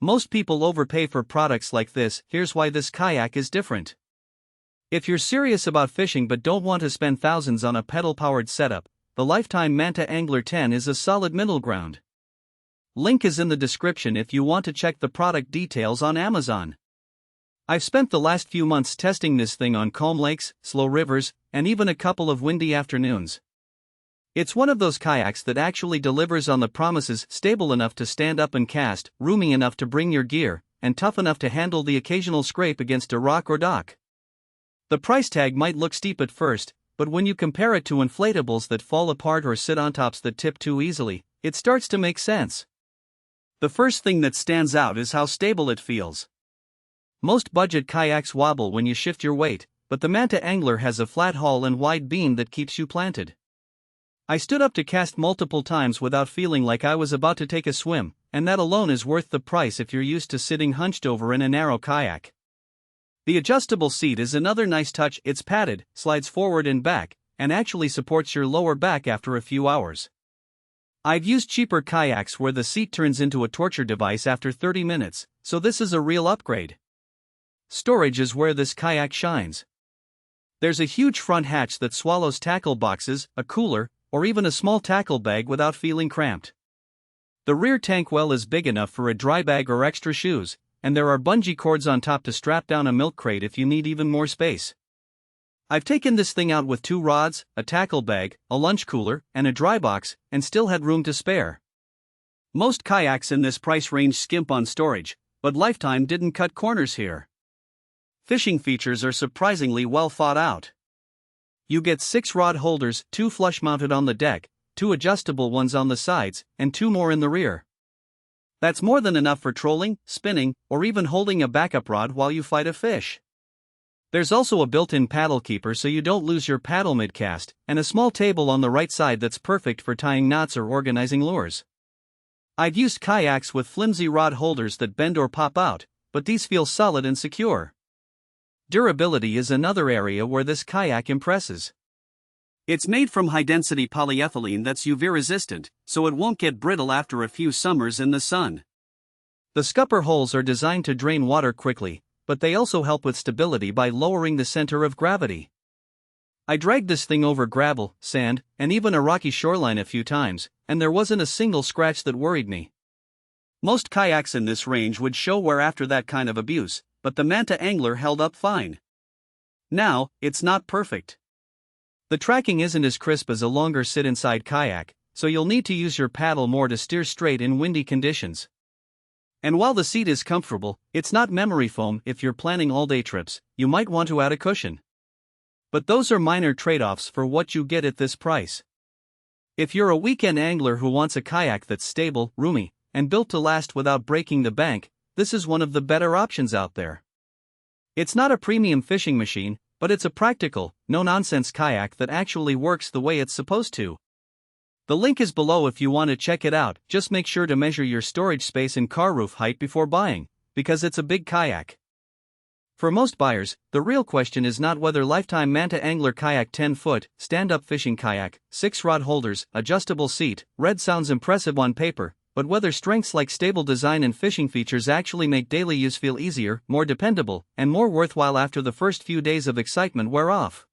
Most people overpay for products like this. Here's why this kayak is different. If you're serious about fishing but don't want to spend thousands on a pedal-powered setup, the Lifetime Manta Angler 10 is a solid middle ground. Link is in the description if you want to check the product details on Amazon. I've spent the last few months testing this thing on calm lakes, slow rivers, and even a couple of windy afternoons. It's one of those kayaks that actually delivers on the promises: stable enough to stand up and cast, roomy enough to bring your gear, and tough enough to handle the occasional scrape against a rock or dock. The price tag might look steep at first, but when you compare it to inflatables that fall apart or sit on tops that tip too easily, it starts to make sense. The first thing that stands out is how stable it feels. Most budget kayaks wobble when you shift your weight, but the Manta Angler has a flat hull and wide beam that keeps you planted. I stood up to cast multiple times without feeling like I was about to take a swim, and that alone is worth the price if you're used to sitting hunched over in a narrow kayak. The adjustable seat is another nice touch. It's padded, slides forward and back, and actually supports your lower back after a few hours. I've used cheaper kayaks where the seat turns into a torture device after 30 minutes, so this is a real upgrade. Storage is where this kayak shines. There's a huge front hatch that swallows tackle boxes, a cooler, or even a small tackle bag without feeling cramped. The rear tank well is big enough for a dry bag or extra shoes, and there are bungee cords on top to strap down a milk crate if you need even more space. I've taken this thing out with 2 rods, a tackle bag, a lunch cooler, and a dry box, and still had room to spare. Most kayaks in this price range skimp on storage, but Lifetime didn't cut corners here. Fishing features are surprisingly well thought out. You get 6 rod holders, 2 flush mounted on the deck, 2 adjustable ones on the sides, and 2 more in the rear. That's more than enough for trolling, spinning, or even holding a backup rod while you fight a fish. There's also a built-in paddle keeper so you don't lose your paddle mid-cast, and a small table on the right side that's perfect for tying knots or organizing lures. I've used kayaks with flimsy rod holders that bend or pop out, but these feel solid and secure. Durability is another area where this kayak impresses. It's made from high-density polyethylene that's UV-resistant, so it won't get brittle after a few summers in the sun. The scupper holes are designed to drain water quickly, but they also help with stability by lowering the center of gravity. I dragged this thing over gravel, sand, and even a rocky shoreline a few times, and there wasn't a single scratch that worried me. Most kayaks in this range would show wear after that kind of abuse, but the Manta Angler held up fine. Now, it's not perfect. The tracking isn't as crisp as a longer sit-inside kayak, so you'll need to use your paddle more to steer straight in windy conditions. And while the seat is comfortable, it's not memory foam. If you're planning all-day trips, you might want to add a cushion. But those are minor trade-offs for what you get at this price. If you're a weekend angler who wants a kayak that's stable, roomy, and built to last without breaking the bank, this is one of the better options out there. It's not a premium fishing machine, but it's a practical, no-nonsense kayak that actually works the way it's supposed to. The link is below if you want to check it out. Just make sure to measure your storage space and car roof height before buying, because it's a big kayak. For most buyers, the real question is not whether Lifetime Manta Angler Kayak 10-foot, stand-up fishing kayak, 6 rod holders, adjustable seat, red sounds impressive on paper, but whether strengths like stable design and fishing features actually make daily use feel easier, more dependable, and more worthwhile after the first few days of excitement wear off.